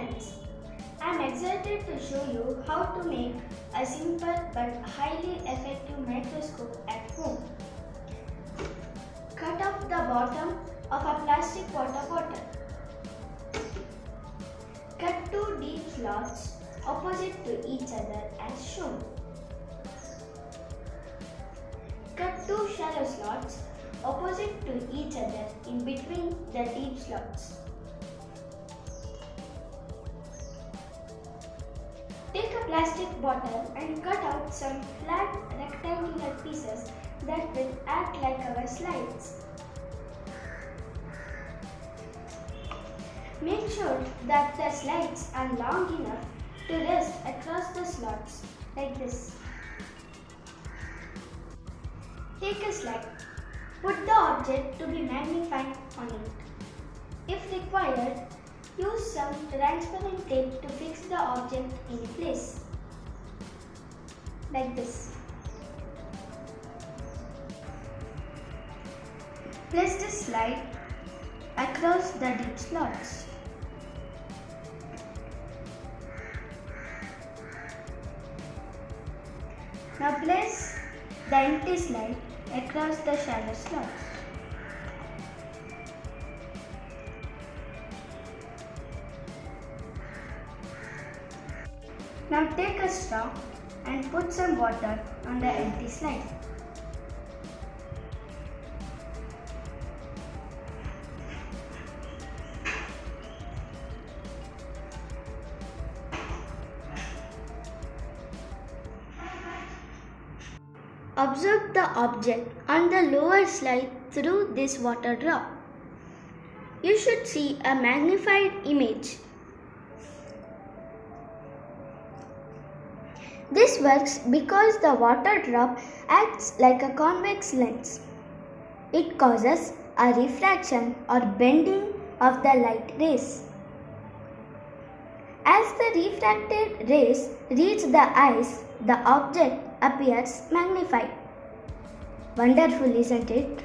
friends, I am excited to show you how to make a simple but highly effective microscope at home. Cut off the bottom of a plastic water bottle. Cut two deep slots opposite to each other as shown. Cut two shallow slots opposite to each other in between the deep slots. Take a plastic bottle and cut out some flat rectangular pieces that will act like our slides. Make sure that the slides are long enough to rest across the slots like this. Take a slide. Put the object to be magnified on it. If required, use some transparent tape to fix the object in place, like this. Place the slide across the deep slots. Now place the empty slide across the shallow slots. Now take a straw and put some water on the empty slide. Observe the object on the lower slide through this water drop. You should see a magnified image. This works because the water drop acts like a convex lens. It causes a refraction or bending of the light rays. As the refracted rays reach the eyes, the object appears magnified. Wonderful, isn't it?